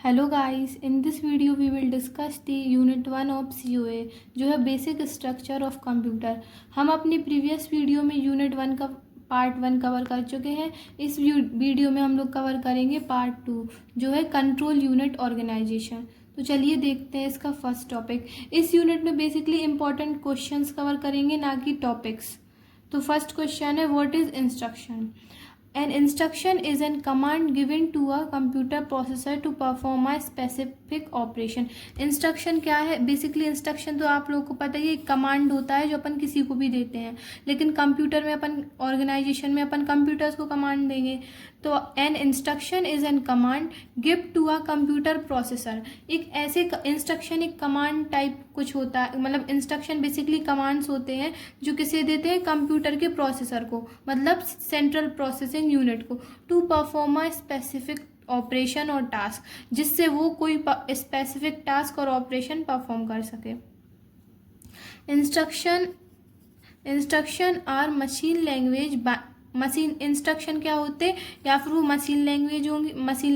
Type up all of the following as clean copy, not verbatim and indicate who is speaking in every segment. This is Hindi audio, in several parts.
Speaker 1: Hello guys, in this video we will discuss the unit 1 of COA जो है बेसिक स्ट्रक्चर ऑफ कंप्यूटर। हम अपनी प्रीवियस वीडियो में यूनिट 1 का पार्ट 1 कवर कर चुके हैं। इस वीडियो में हम लोग कवर करेंगे पार्ट 2 जो है कंट्रोल यूनिट ऑर्गेनाइजेशन। तो चलिए देखते हैं इसका फर्स्ट टॉपिक। इस यूनिट में बेसिकली इंपॉर्टेंट क्वेश्चंस कवर करेंगे, ना कि टॉपिक्स। तो फर्स्ट क्वेश्चन है, what is instruction? An instruction is a command given to a computer processor to perform a specific operation. Instruction क्या है? बेसिकली इंस्ट्रक्शन तो आप लोगों को पता ही है, कमांड होता है जो अपन किसी को भी देते हैं, लेकिन कंप्यूटर में अपन ऑर्गेनाइजेशन में अपन कंप्यूटर्स को कमांड देंगे। तो an instruction is an command give to a computer processor. एक ऐसे इंस्ट्रक्शन एक कमांड टाइप कुछ होता है, मतलब इंस्ट्रक्शन बेसिकली कमांड्स होते हैं जो किसे देते हैं, कंप्यूटर के प्रोसेसर को, मतलब सेंट्रल प्रोसेसिंग यूनिट को, to perform a specific operation or task, जिससे वो कोई स्पेसिफिक टास्क और ऑपरेशन परफॉर्म कर सके। Instruction are machine language machine instruction क्या होते हैं, या फिर वो मशीन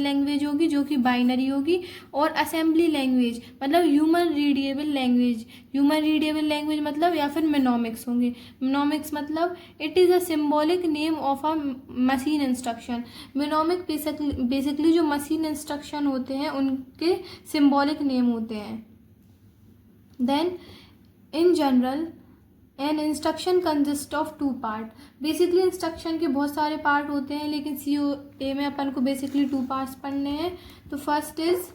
Speaker 1: लैंग्वेज होगी जो कि बाइनरी होगी, और असेंबली लैंग्वेज मतलब ह्यूमन रीडेबल लैंग्वेज मतलब, या फिर मेनोमिक्स होंगे। मेनोमिक्स मतलब it is a symbolic name of a machine instruction. Mnemonic basically जो मशीन इंस्ट्रक्शन होते हैं उनके सिंबॉलिक नेम होते हैं। Then in general an instruction consist of 2 part. Basically instruction के बहुत सारे पार्ट होते हैं, लेकिन COA में अपन को बेसिकली 2 पार्ट्स पढ़ने हैं। तो first is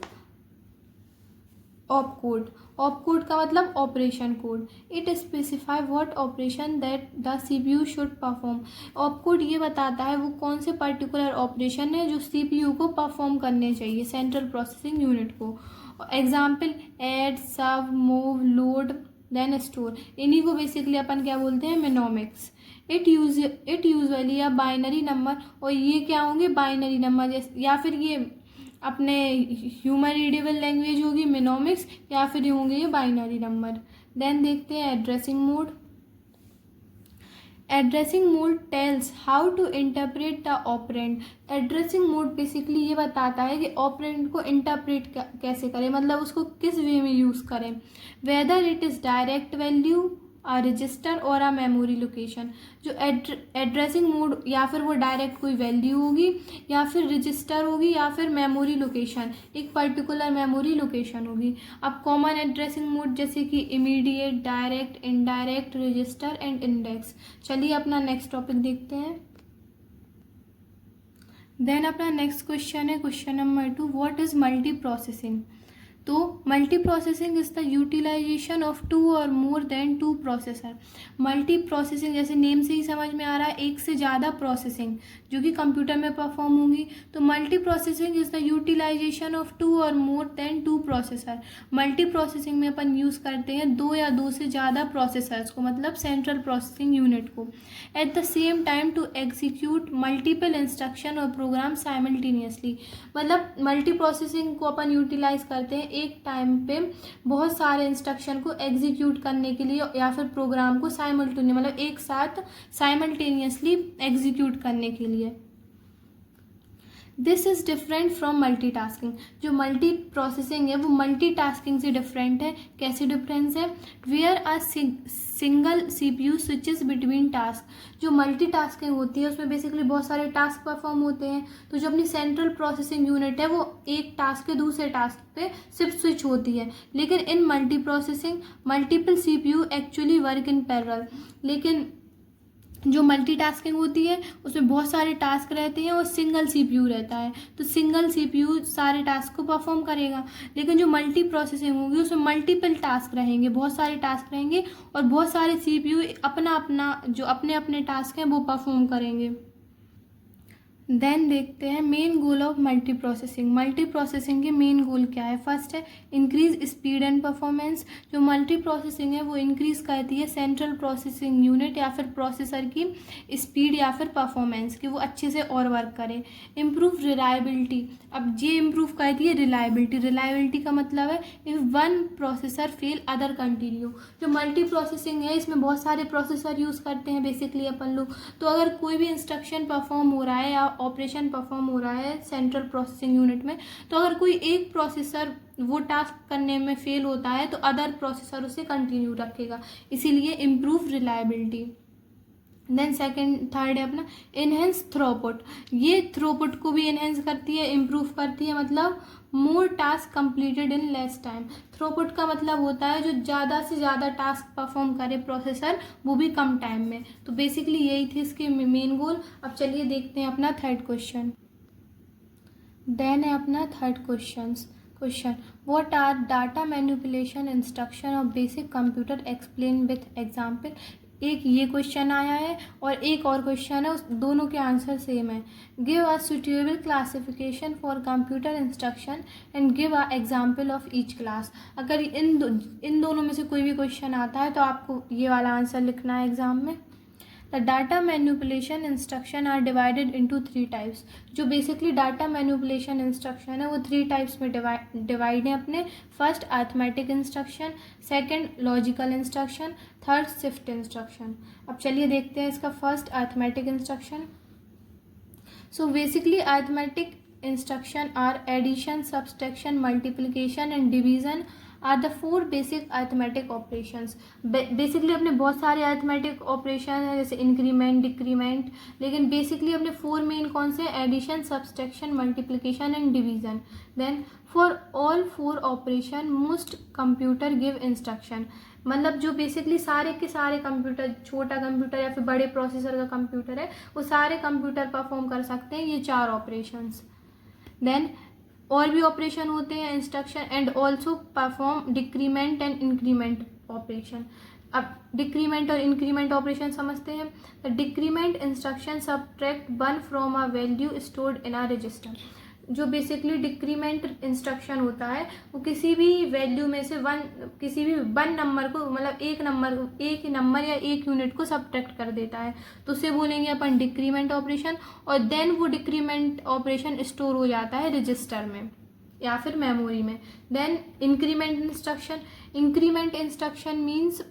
Speaker 1: op code. Op code का मतलब operation code. It specify what operation that the CPU should perform. Op code ये बताता है वो कौन से पर्टिकुलर ऑपरेशन है जो CPU को परफॉर्म करने चाहिए, सेंट्रल प्रोसेसिंग यूनिट को। एग्जाम्पल ऐड, सर्व, मूव, लोड, देन स्टोर। इन्हीं को बेसिकली अपन क्या बोलते हैं, मेनोमिक्स। इट यूजुअली या बाइनरी नंबर, और ये क्या होंगे, बाइनरी नंबर, जैसे या फिर ये अपने ह्यूमन रीडेबल लैंग्वेज होगी मेनोमिक्स, या फिर ये होंगे ये बाइनरी नंबर। देन देखते हैं addressing mode. Addressing mode tells how to interpret the operand. Addressing mode basically ये बताता है कि ऑपरेंड को इंटरप्रेट कैसे करें, मतलब उसको किस वे में यूज़ करें। Whether it is direct value, a resistor और अ मेमोरी लोकेशन। जो एड्रेसिंग मोड, या फिर वो डायरेक्ट कोई वैल्यू होगी, या फिर रजिस्टर होगी, या फिर मेमोरी लोकेशन, एक पर्टिकुलर मेमोरी लोकेशन होगी। अब कॉमन एड्रेसिंग मोड जैसे कि immediate, direct, indirect, register and index. चलिए अपना नेक्स्ट टॉपिक देखते हैं। देन अपना नेक्स्ट क्वेश्चन है question number 2, what is multi processing? तो multi processing is the utilization of 2 और more than 2 processor. Multi processing जैसे नेम से ही समझ में आ रहा है, एक से ज़्यादा प्रोसेसिंग जो कि कंप्यूटर में परफॉर्म होंगी। तो multi processing is the utilization of 2 और more than 2 processor. Multi processing में अपन यूज़ करते हैं 2 या 2 से ज़्यादा प्रोसेसर्स को, मतलब सेंट्रल प्रोसेसिंग यूनिट को, at the same time to execute multiple instruction or program simultaneously. मतलब मल्टी प्रोसेसिंग को अपन यूटिलाइज करते हैं एक टाइम पे बहुत सारे इंस्ट्रक्शन को एग्जीक्यूट करने के लिए, या फिर प्रोग्राम को साइमल्टेनियस मतलब एक साथ साइमल्टेनियसली एग्जीक्यूट करने के लिए। This is different from multitasking. जो मल्टी प्रोसेसिंग है वो मल्टीटास्किंग से डिफरेंट है। कैसे डिफरेंस है? Where a single CPU switches between task. जो मल्टीटास्किंग होती है उसमें बेसिकली बहुत सारे टास्क परफॉर्म होते हैं, तो जो अपनी सेंट्रल प्रोसेसिंग यूनिट है वो एक टास्क के दूसरे टास्क पे सिर्फ स्विच होती है। लेकिन in multi processing multiple CPU actually work in parallel. लेकिन जो मल्टीटास्किंग होती है उसमें बहुत सारे टास्क रहते हैं और सिंगल CPU रहता है, तो सिंगल CPU सारे टास्क को परफॉर्म करेगा। लेकिन जो मल्टी प्रोसेसिंग होगी उसमें मल्टीपल टास्क रहेंगे, बहुत सारे टास्क रहेंगे, और बहुत सारे CPU अपना अपना जो अपने अपने टास्क हैं वो परफॉर्म करेंगे। देन देखते हैं main goal of multi processing. Multi processing के मेन गोल क्या है? फर्स्ट है इंक्रीज स्पीड एंड परफॉर्मेंस। जो मल्टी प्रोसेसिंग है वो इंक्रीज करती है सेंट्रल प्रोसेसिंग यूनिट या फिर प्रोसेसर की स्पीड या फिर परफॉर्मेंस, कि वो अच्छे से और वर्क करे। Improve reliability. अब ये इम्प्रूव करती है रिलायबिलिटी। रिलायबिलिटी का मतलब है if one processor fail other continue. जो मल्टी प्रोसेसिंग है इसमें बहुत सारे प्रोसेसर यूज़ करते हैं बेसिकली अपन लोग, तो अगर कोई भी इंस्ट्रक्शन परफॉर्म हो रहा है या ऑपरेशन परफॉर्म हो रहा है सेंट्रल प्रोसेसिंग यूनिट में, तो अगर कोई एक प्रोसेसर वो टास्क करने में फेल होता है तो अदर प्रोसेसर उसे कंटिन्यू रखेगा, इसीलिए इम्प्रूव रिलायबिलिटी। देन थर्ड है अपना इनहेंस थ्रोपुट। ये थ्रोपुट को भी इनहेंस करती है, इम्प्रूव करती है, मतलब more task completed in less time. Throughput का मतलब होता है जो ज़्यादा से ज़्यादा टास्क परफॉर्म करे प्रोसेसर, वो भी कम टाइम में। तो बेसिकली यही थे इसके मेन गोल। अब चलिए देखते हैं अपना थर्ड क्वेश्चन। देन है अपना third question what are data manipulation instruction of basic computer explain with example. एक ये क्वेश्चन आया है और एक और क्वेश्चन है, उस दोनों के आंसर सेम है। Give a suitable classification for computer instruction and give a example of each class. अगर इन दोनों में से कोई भी क्वेश्चन आता है तो आपको ये वाला आंसर लिखना है एग्जाम में। The data manipulation instruction are divided into 3 types. जो बेसिकली डाटा मैनिपुलेशन इंस्ट्रक्शन है वो 3 टाइप्स में डिवाइड है अपने। First arithmetic instruction, second logical instruction, third shift instruction. अब चलिए देखते हैं इसका first arithmetic instruction. So basically arithmetic instruction are addition, subtraction, multiplication and division are the 4 basic arithmetic operations. Basically अपने बहुत सारे अरिथमेटिक ऑपरेशन हैं जैसे इंक्रीमेंट, डिक्रीमेंट, लेकिन बेसिकली अपने 4 मेन कौन से? Addition, subtraction, multiplication and division. Then for all 4 operation most computer give instruction. मतलब जो बेसिकली सारे के सारे कंप्यूटर, छोटा कंप्यूटर या फिर बड़े प्रोसेसर का कंप्यूटर है, वो सारे कंप्यूटर परफॉर्म कर सकते हैं ये 4 ऑपरेशंस। देन और भी ऑपरेशन होते हैं instruction and also perform decrement and increment operation. अब डिक्रीमेंट और इंक्रीमेंट ऑपरेशन समझते हैं। The decrement instruction subtract 1 from a value stored in a resistor. जो बेसिकली डिक्रीमेंट इंस्ट्रक्शन होता है वो किसी भी वैल्यू में से किसी भी वन नंबर को, मतलब एक नंबर या एक यूनिट को सबट्रैक्ट कर देता है, तो उसे बोलेंगे अपन डिक्रीमेंट ऑपरेशन। और देन वो डिक्रीमेंट ऑपरेशन स्टोर हो जाता है रजिस्टर में या फिर मेमोरी में। देन इंक्रीमेंट इंस्ट्रक्शन मीन्स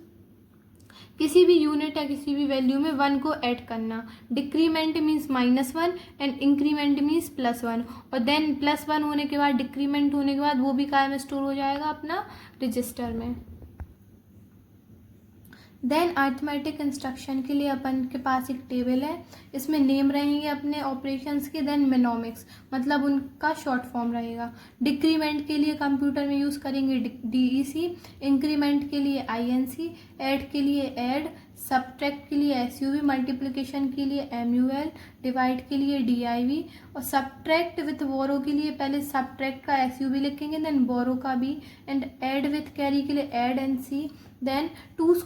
Speaker 1: किसी भी यूनिट या किसी भी वैल्यू में 1 को ऐड करना। Decrement means -1 and increment means +1। और देन +1 होने के बाद, डिक्रीमेंट होने के बाद वो भी काय में स्टोर हो जाएगा? अपना रजिस्टर में। देन अरिथमेटिक इंस्ट्रक्शन के लिए अपन के पास एक टेबल है, इसमें नेम रहेंगे अपने ऑपरेशंस के। देन मेनोमिक्स, मतलब उनका शॉर्ट फॉर्म रहेगा। डिक्रीमेंट के लिए कंप्यूटर में यूज़ करेंगे DEC, इंक्रीमेंट के लिए INC, ऐड के लिए ऐड, सब्ट्रैक्ट के लिए SUB, मल्टीप्लिकेशन के लिए MUL, डिवाइड के लिए DIV। और सब्ट्रैक्ट विथ बोरो के लिए पहले सब्ट्रैक्ट का SUB लिखेंगे, देन बोरो का भी। एंड ऐड विथ कैरी के लिए add NC। Then two's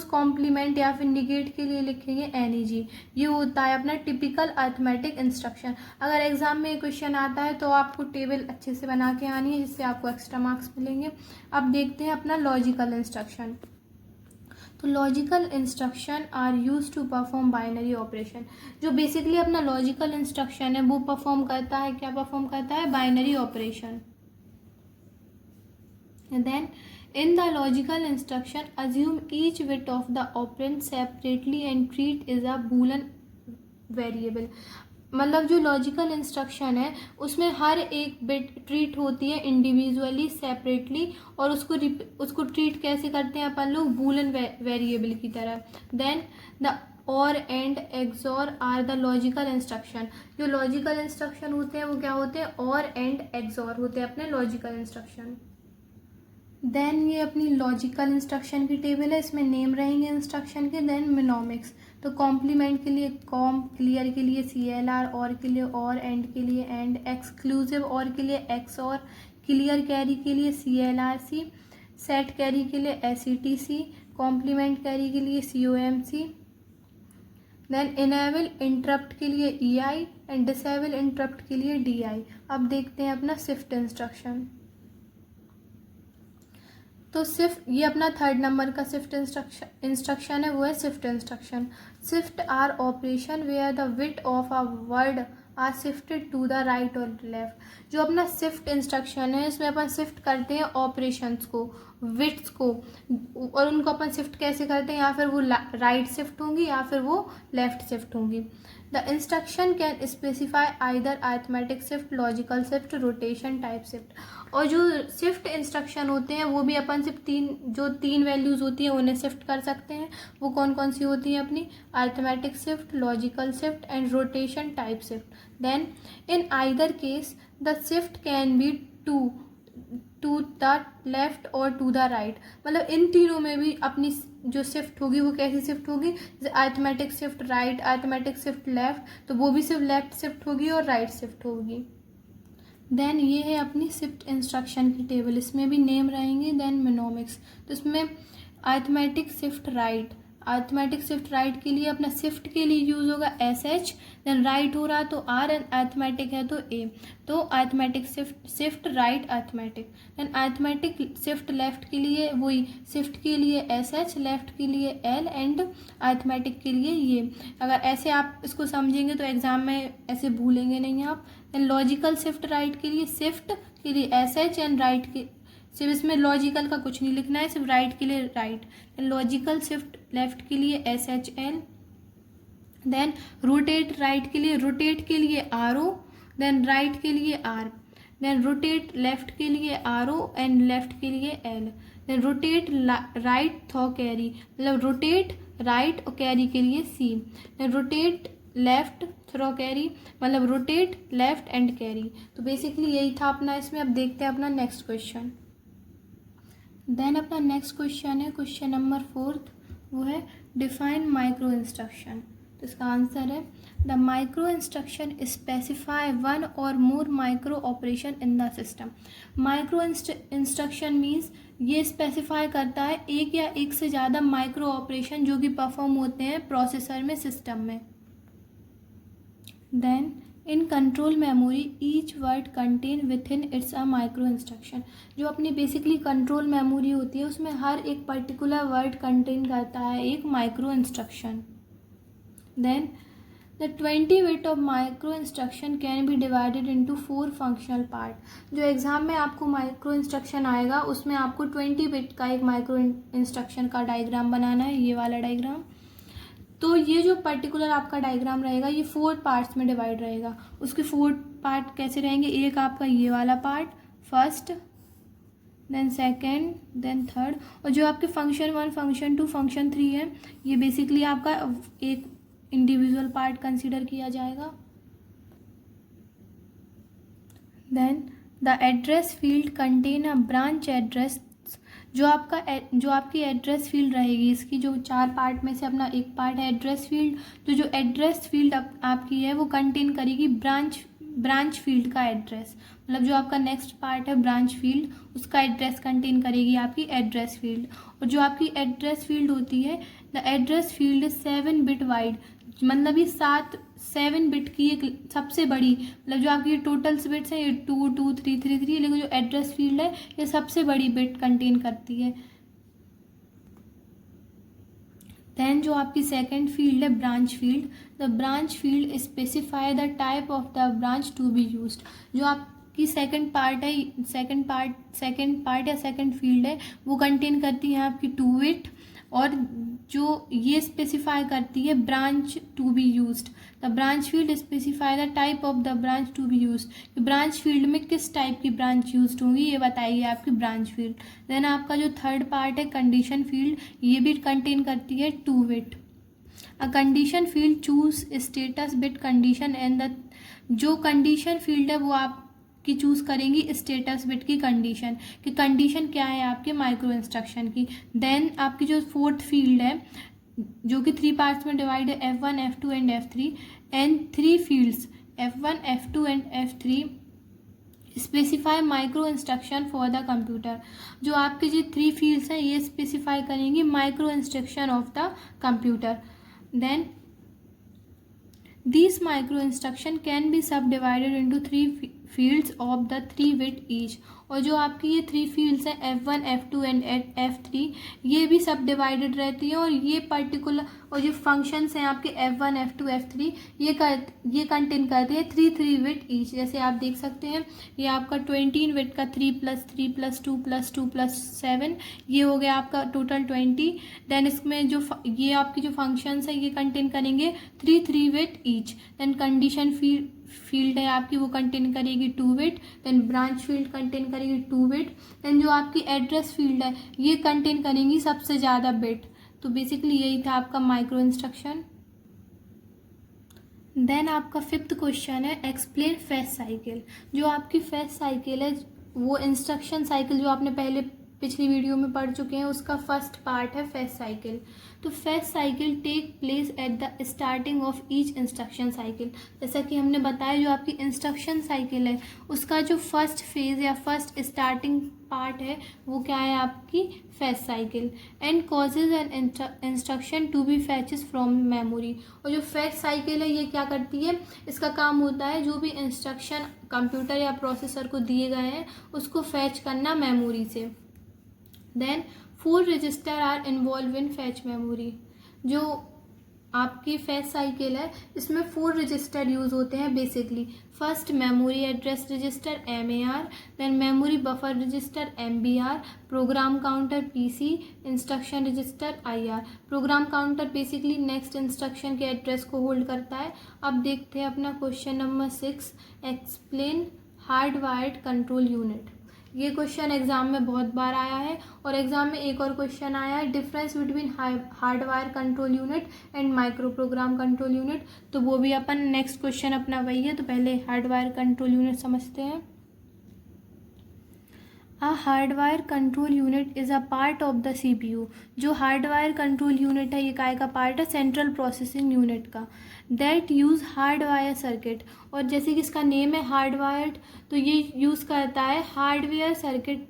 Speaker 1: complement या फिर निगेट के लिए लिखेंगे NEG। ये होता है अपना टिपिकल अरिथमेटिक इंस्ट्रक्शन। अगर एग्जाम में क्वेश्चन आता है तो आपको टेबल अच्छे से बना के आनी है, जिससे आपको एक्स्ट्रा मार्क्स मिलेंगे। अब देखते हैं अपना लॉजिकल इंस्ट्रक्शन। तो logical instruction are use to perform binary operation. जो बेसिकली अपना लॉजिकल इंस्ट्रक्शन है वो परफॉर्म करता है, क्या परफॉर्म करता है? Binary operation. Then in the logical instruction assume each bit of the operand separately and treat is a boolean variable। मतलब जो लॉजिकल इंस्ट्रक्शन है उसमें हर एक बिट ट्रीट होती है इंडिविजुअली, सेपरेटली, और उसको ट्रीट कैसे करते हैं अपन लोग? बूलन वेरिएबल की तरह। Then the or and XOR are the logical instruction. जो लॉजिकल इंस्ट्रक्शन होते हैं वो क्या होते हैं? और एंड एक्सॉर होते हैं अपने लॉजिकल इंस्ट्रक्शन। देन ये अपनी लॉजिकल इंस्ट्रक्शन की टेबल है, इसमें नेम रहेंगे इंस्ट्रक्शन के। देन मेनोमिक्स, तो कॉम्प्लीमेंट के लिए कॉम, क्लियर के लिए CLR, और के लिए और, एंड के लिए एंड, एक्सक्लूसिव और के लिए XOR, क्लियर कैरी के लिए CLRC, सेट कैरी के लिए SETC, कॉम्प्लीमेंट कैरी के लिए COMC। देन इनेबल इंटरप्ट के लिए EI एंड डिसेबल इंटरप्ट के लिए DI। अब देखते हैं अपना शिफ्ट इंस्ट्रक्शन। तो ये अपना थर्ड नंबर का शिफ्ट इंस्ट्रक्शन है, वो है shift instruction. Shift are operation where the bit of a word are shifted to the right or left. जो अपना शिफ्ट इंस्ट्रक्शन है इसमें अपन शिफ्ट करते हैं ऑपरेशंस को, बिट्स को, और उनको अपन शिफ्ट कैसे करते हैं? या फिर वो राइट शिफ्ट होंगी या फिर वो लेफ्ट शिफ्ट होंगी। The instruction can specify either arithmetic shift, logical shift, rotation type shift. और जो शिफ्ट इंस्ट्रक्शन होते हैं वो भी अपन सिर्फ तीन वैल्यूज़ होती हैं उन्हें शिफ्ट कर सकते हैं। वो कौन कौन सी होती हैं अपनी? Arithmetic shift, logical shift and rotation type shift. Then in either case the shift can be to the left or to the right. मतलब इन तीनों में भी अपनी जो शिफ्ट होगी वो कैसी शिफ्ट होगी? जैसे arithmetic shift right, arithmetic shift left, तो वो भी सिर्फ लेफ्ट शिफ्ट होगी और राइट शिफ्ट होगी। देन ये है अपनी शिफ्ट इंस्ट्रक्शन की टेबल, इसमें भी नेम रहेंगे। देन मेनोमिक्स, तो इसमें arithmetic shift right, arithmetic shift right के लिए अपना शिफ्ट के लिए यूज़ होगा SH। देन राइट हो रहा तो R एंड अरिथमेटिक है तो A, तो arithmetic shift right arithmetic. Then arithmetic shift left के लिए वही, शिफ्ट के लिए SH, लेफ्ट के लिए L एंड अरिथमेटिक के लिए ये। अगर ऐसे आप इसको समझेंगे तो एग्जाम में ऐसे भूलेंगे नहीं आप। देन लॉजिकल शिफ्ट राइट के लिए, शिफ्ट के लिए SH एंड राइट के, सिर्फ इसमें लॉजिकल का कुछ नहीं लिखना है, सिर्फ राइट के लिए राइट। लॉजिकल शिफ्ट लेफ्ट के लिए SHL। देन रोटेट राइट के लिए, रोटेट के लिए RO, देन राइट के लिए R। देन रोटेट लेफ्ट के लिए RO एंड लेफ्ट के लिए L। Then rotate right through carry, मतलब रोटेट राइट और कैरी के लिए C। Then rotate left through carry, मतलब रोटेट लेफ्ट एंड कैरी। तो बेसिकली यही था अपना इसमें। अब देखते हैं अपना नेक्स्ट क्वेश्चन। देन अपना नेक्स्ट क्वेश्चन है क्वेश्चन नंबर 4, वो है डिफाइन माइक्रो इंस्ट्रक्शन। तो इसका आंसर है the micro instruction specify one और more micro operation in the system. Micro instruction means ये स्पेसिफाई करता है एक या एक से ज़्यादा माइक्रो ऑपरेशन जो कि परफॉर्म होते हैं प्रोसेसर में, सिस्टम में। Then in control memory each word contain with in its a micro instruction. जो अपनी बेसिकली कंट्रोल मेमोरी होती है उसमें हर एक पर्टिकुलर वर्ड कंटेन करता है एक micro instruction. Then the 20 bit of micro instruction can be divided into 4 functional part. जो एग्जाम में आपको माइक्रो इंस्ट्रक्शन आएगा उसमें आपको 20 बिट का एक माइक्रो इंस्ट्रक्शन का डायग्राम बनाना है, ये वाला डायग्राम। तो ये जो पर्टिकुलर आपका डायग्राम रहेगा ये 4 पार्ट्स में डिवाइड रहेगा। उसके 4 पार्ट कैसे रहेंगे? एक आपका ये वाला part, first, then second, then third, और जो आपके फंक्शन 1, फंक्शन 2, फंक्शन 3 है ये बेसिकली आपका एक इंडिविजुअल पार्ट कंसीडर किया जाएगा। Then the address field contain a branch address. जो आपकी एड्रेस फील्ड रहेगी, इसकी जो 4 पार्ट में से अपना एक पार्ट है एड्रेस फील्ड। तो जो एड्रेस फील्ड आपकी है वो कंटेन करेगी ब्रांच फील्ड का एड्रेस। मतलब जो आपका नेक्स्ट पार्ट है ब्रांच फील्ड, उसका एड्रेस कंटेन करेगी आपकी एड्रेस फील्ड। और जो आपकी एड्रेस फील्ड होती है, the address field is 7 bit wide, मतलब ये 7 बिट की एक सबसे बड़ी, मतलब जो आपकी टोटल बिट्स हैं ये 2, 2, 3, 3, 3, लेकिन जो एड्रेस फील्ड है ये सबसे बड़ी बिट कंटेन करती है। देन जो आपकी सेकंड फील्ड है branch field, the branch field specify the type of the branch to be used. जो आपकी सेकंड पार्ट या सेकंड फील्ड है वो कंटेन करती है आपकी 2 बिट, और जो ये स्पेसिफाई करती है branch to be used. The branch field specify the type of the branch to be used. Branch field में किस टाइप की ब्रांच यूज्ड होंगी ये बताइए आपकी ब्रांच फील्ड। देन आपका जो थर्ड पार्ट है कंडीशन फील्ड, ये भी कंटेन करती है 2 bit. A condition field choose status bit condition and the, जो कंडीशन फील्ड है वो आप की चूज़ करेंगी स्टेटस बिट की कंडीशन, कि कंडीशन क्या है आपके माइक्रो इंस्ट्रक्शन की। देन आपकी जो फोर्थ फील्ड है जो कि 3 पार्ट्स में डिवाइड है, F1, F2 and F3, and 3 fields F1, F2 and F3 specify micro instruction for the computer. जो आपके जो 3 फील्ड्स हैं ये स्पेसिफाई करेंगी micro instruction of the computer. These micro instruction can be subdivided into 3 fields of the 3 bit each. और जो आपकी ये 3 फील्ड्स हैं F1, F2 एंड F3, ये भी सब डिवाइडेड रहती हैं। और ये पर्टिकुलर और जो फंक्शंस हैं आपके F1, F2, F3 ये कंटेन करते हैं 3 बिट ईच। जैसे आप देख सकते हैं ये आपका 20 बिट का 3 + 3 + 2 + 2 + 7, ये हो गया आपका टोटल 20। देन इसमें जो ये आपकी जो फंक्शंस है ये कंटेन करेंगे 3 bit each. Then condition field है आपकी, वो कंटेन करेगी 2 bit. Then branch field contain करेगी 2 बिट। देन जो आपकी एड्रेस फील्ड है ये कंटेन करेंगी सबसे ज़्यादा बिट। तो बेसिकली यही था आपका माइक्रो इंस्ट्रक्शन। देन आपका 5th क्वेश्चन है एक्सप्लेन फेच साइकिल। जो आपकी फेच साइकिल है वो इंस्ट्रक्शन साइकिल जो आपने पहले पिछली वीडियो में पढ़ चुके हैं, उसका फर्स्ट पार्ट है फेच साइकिल। तो fetch cycle take place at the starting of each instruction cycle. जैसा कि हमने बताया जो आपकी इंस्ट्रक्शन साइकिल है उसका जो फर्स्ट फेज या फर्स्ट स्टार्टिंग पार्ट है वो क्या है आपकी fetch cycle. And causes an instruction to be fetches from memory. और जो फेच साइकिल है ये क्या करती है, इसका काम होता है जो भी इंस्ट्रक्शन कंप्यूटर या प्रोसेसर को दिए गए हैं उसको फैच करना मेमोरी से। Then 4 register are involve in fetch memory. जो आपकी फैच साइकिल है इसमें 4 रजिस्टर यूज़ होते हैं basically. First memory address register MAR, then memory buffer register MBR, program counter PC, instruction register IR। Program counter basically next instruction के एड्रेस को होल्ड करता है। अब देखते हैं अपना question number 6, explain hardwired control unit. ये क्वेश्चन एग्जाम में बहुत बार आया है। और एग्जाम में एक और क्वेश्चन आया है difference between hardwire control unit and micro program control unit. तो वो भी अपन नेक्स्ट क्वेश्चन अपना वही है। तो पहले हार्डवायर कंट्रोल यूनिट समझते हैं। A hardwire control unit is a part of the CPU। जो हार्डवायर कंट्रोल यूनिट है ये काय का पार्ट है, सेंट्रल प्रोसेसिंग यूनिट का। That use hardwire circuit. और जैसे कि इसका नेम है हार्डवायर्ड, तो ये यूज़ करता है हार्डवेयर सर्किट।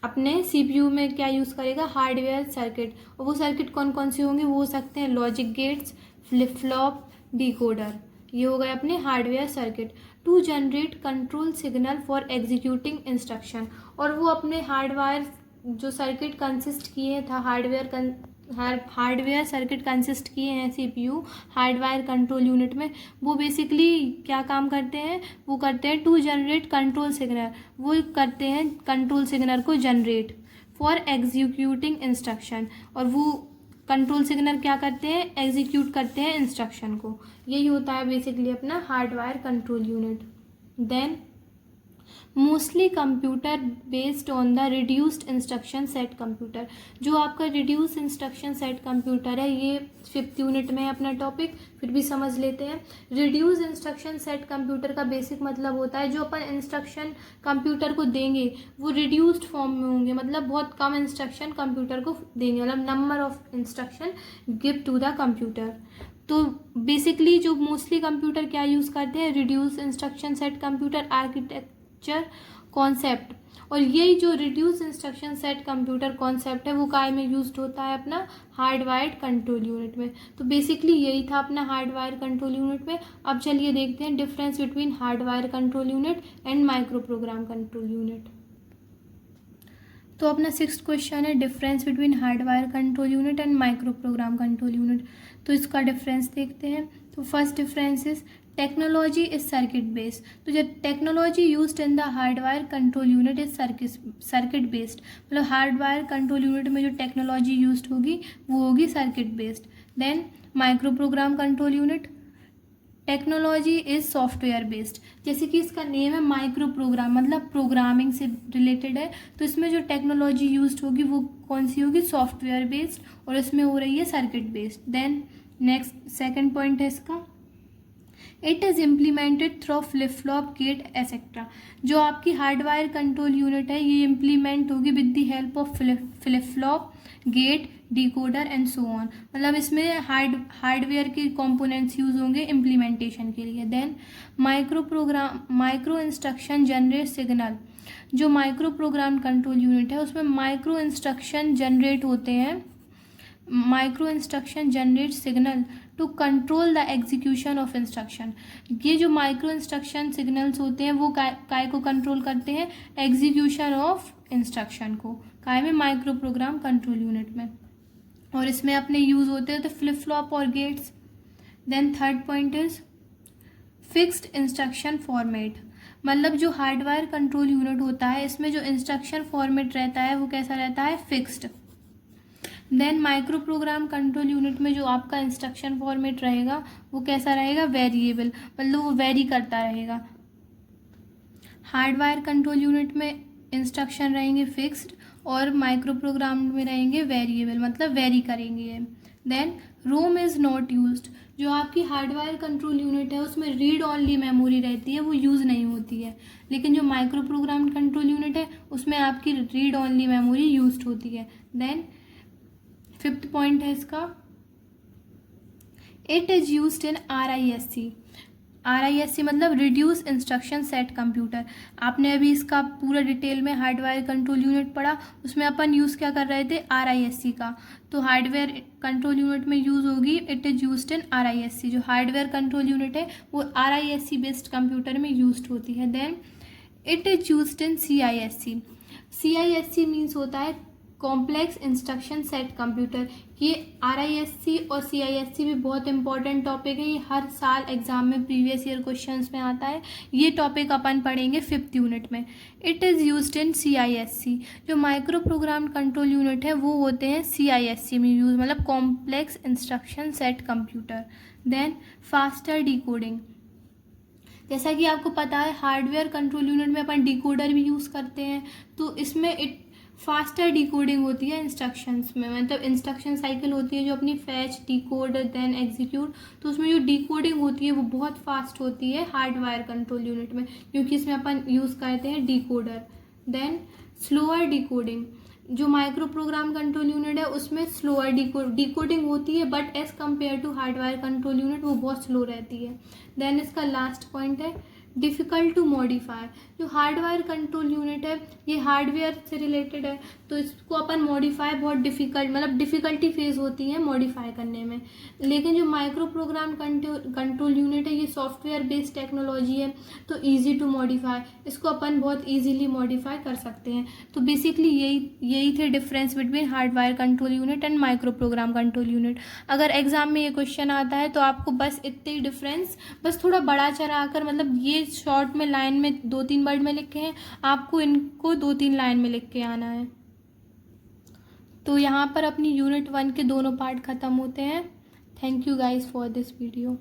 Speaker 1: अपने CPU में क्या यूज़ करेगा, हार्डवेयर सर्किट। और वो सर्किट कौन कौन से होंगे, वो हो सकते हैं logic gates, flip flop, decoder. ये हो गए अपने hardware circuit. To generate control signal for executing instruction. और वो अपने हार्डवायर जो सर्किट कंसिस्ट किए था, हार्डवेयर सर्किट कंसिस्ट किए हैं CPU हार्डवायर कंट्रोल यूनिट में, वो बेसिकली क्या काम करते हैं, वो करते हैं टू जनरेट कंट्रोल सिग्नल। वो करते हैं कंट्रोल सिग्नल को जनरेट फॉर एग्जीक्यूटिंग इंस्ट्रक्शन। और वो कंट्रोल सिग्नल क्या करते हैं, एग्जीक्यूट करते हैं इंस्ट्रक्शन को। यही होता है बेसिकली अपना hardwire control unit. Then mostly computer based on the reduced instruction set computer. जो आपका रिड्यूस इंस्ट्रक्शन सेट कंप्यूटर है ये 5th यूनिट में है अपना टॉपिक, फिर भी समझ लेते हैं। रिड्यूस इंस्ट्रक्शन सेट कंप्यूटर का बेसिक मतलब होता है जो अपन इंस्ट्रक्शन कंप्यूटर को देंगे वो रिड्यूस्ड फॉर्म में होंगे, मतलब बहुत कम इंस्ट्रक्शन कंप्यूटर को देंगे, मतलब number of instruction give to the computer. तो बेसिकली जो मोस्टली कंप्यूटर क्या यूज़ करते हैं, reduce instruction set computer architecture concept. और यही जो reduce instruction set computer concept है वो काय में यूज्ड होता है, अपना हार्डवायर्ड कंट्रोल यूनिट में। तो बेसिकली यही था अपना हार्डवायर कंट्रोल यूनिट में। अब चलिए देखते हैं difference between hardwire control unit and micro program control unit. तो अपना 6th क्वेश्चन है difference between hardwire control unit and micro program control unit. तो इसका डिफरेंस देखते हैं। तो first difference is technology is circuit based. तो जो technology used in the hardwire control unit is circuit based, मतलब हार्डवायर कंट्रोल यूनिट में जो टेक्नोलॉजी यूज्ड होगी वो होगी circuit based. Then micro program control unit technology is software based. जैसे कि इसका नेम है माइक्रो प्रोग्राम, मतलब प्रोग्रामिंग से रिलेटेड है, तो इसमें जो टेक्नोलॉजी यूज्ड होगी वो कौन सी होगी, सॉफ्टवेयर बेस्ड, और इसमें हो रही है circuit based. Then next second point है इसका, it is implemented through flip flop gate etcetera. जो आपकी हार्डवायर कंट्रोल यूनिट है ये इम्प्लीमेंट होगी with the help of flip flop gate decoder and so on, मतलब इसमें हार्डवेयर के कंपोनेंट्स यूज होंगे इम्प्लीमेंटेशन के लिए। Then micro instruction generate signal. जो माइक्रो प्रोग्राम कंट्रोल यूनिट है उसमें माइक्रो इंस्ट्रक्शन जनरेट होते हैं micro instruction generate signal to control the execution of instruction. ये जो माइक्रो इंस्ट्रक्शन सिग्नल्स होते हैं वो काय को कंट्रोल करते हैं, एग्जीक्यूशन ऑफ इंस्ट्रक्शन को, काय में, माइक्रो प्रोग्राम कंट्रोल यूनिट में। और इसमें अपने यूज़ होते हैं तो फ्लिप फ्लॉप और gates. Then third point is fixed instruction format, मतलब जो हार्डवेयर कंट्रोल यूनिट होता है इसमें जो इंस्ट्रक्शन फॉर्मेट रहता है वो कैसा रहता है, fixed. Then micro program control unit में जो आपका इंस्ट्रक्शन फॉर्मेट रहेगा वो कैसा रहेगा, वेरिएबल, मतलब वो वेरी करता रहेगा। हार्डवेयर कंट्रोल यूनिट में इंस्ट्रक्शन रहेंगे फिक्स्ड और माइक्रो प्रोग्राम में रहेंगे वेरिएबल, मतलब वेरी करेंगे। Then ROM is not used, जो आपकी हार्डवेयर कंट्रोल यूनिट है उसमें रीड ऑनली मेमोरी रहती है, वो यूज़ नहीं होती है। लेकिन जो माइक्रो प्रोग्राम कंट्रोल यूनिट है उसमें आपकी रीड ऑनली मेमोरी यूज्ड होती है। देन फिफ्थ पॉइंट है इसका, it is used in RISC। RISC मतलब रिड्यूस इंस्ट्रक्शन सेट कंप्यूटर। आपने अभी इसका पूरा डिटेल में हार्डवेयर कंट्रोल यूनिट पढ़ा, उसमें अपन यूज़ क्या कर रहे थे, RISC का। तो हार्डवेयर कंट्रोल यूनिट में यूज़ होगी it is used in RISC। जो हार्डवेयर कंट्रोल यूनिट है वो RISC बेस्ड कंप्यूटर में यूज्ड होती है। Then it is used in CISC। CISC means होता है कॉम्प्लेक्स इंस्ट्रक्शन सेट कंप्यूटर। ये RISC और CISC भी बहुत इंपॉर्टेंट टॉपिक है, ये हर साल एग्जाम में प्रीवियस ईयर क्वेश्चंस में आता है। ये टॉपिक अपन पढ़ेंगे 5th यूनिट में। It is used in CISC। जो माइक्रो प्रोग्राम कंट्रोल यूनिट है वो होते हैं CISC में यूज, मतलब complex instruction set computer. Then faster decoding, जैसा कि आपको पता है हार्डवेयर कंट्रोल यूनिट में अपन डिकोडर भी यूज़ करते हैं, तो इसमें फास्टर डिकोडिंग होती है इंस्ट्रक्शंस में, मतलब इंस्ट्रक्शन साइकिल होती है जो अपनी फैच, डिकोड, देन एग्जीक्यूट, तो उसमें जो डिकोडिंग होती है वो बहुत फास्ट होती है हार्डवेयर कंट्रोल यूनिट में, क्योंकि इसमें अपन यूज़ करते हैं डिकोडर। देन स्लोअर डिकोडिंग, जो माइक्रो प्रोग्राम कंट्रोल यूनिट है उसमें स्लोअर डिकोडिंग होती है, but as compare to hardware control unit वो बहुत स्लो रहती है। देन इसका लास्ट पॉइंट है डिफ़िकल्ट टू मॉडिफाई। जो हार्डवेयर कंट्रोल यूनिट है ये हार्डवेयर से रिलेटेड है, तो इसको अपन मॉडिफाई बहुत डिफ़िकल्ट, मतलब डिफ़िकल्टी फेस होती है मॉडिफाई करने में। लेकिन जो माइक्रो प्रोग्राम कंट्रोल यूनिट है ये सॉफ्टवेयर बेस्ड टेक्नोलॉजी है, तो ईजी टू मॉडिफाई, इसको अपन बहुत ईजीली मॉडिफाई कर सकते हैं। तो बेसिकली यही थे difference between hardware control unit and micro program control unit. अगर एग्जाम में ये क्वेश्चन आता है तो आपको बस इतने ही डिफरेंस, बस थोड़ा बड़ा चढ़ा कर, मतलब ये शॉर्ट में लाइन में 2-3 वर्ड में लिखे हैं, आपको इनको 2-3 लाइन में लिख के आना है। तो यहाँ पर अपनी यूनिट 1 के दोनों पार्ट ख़त्म होते हैं। Thank you guys for this video.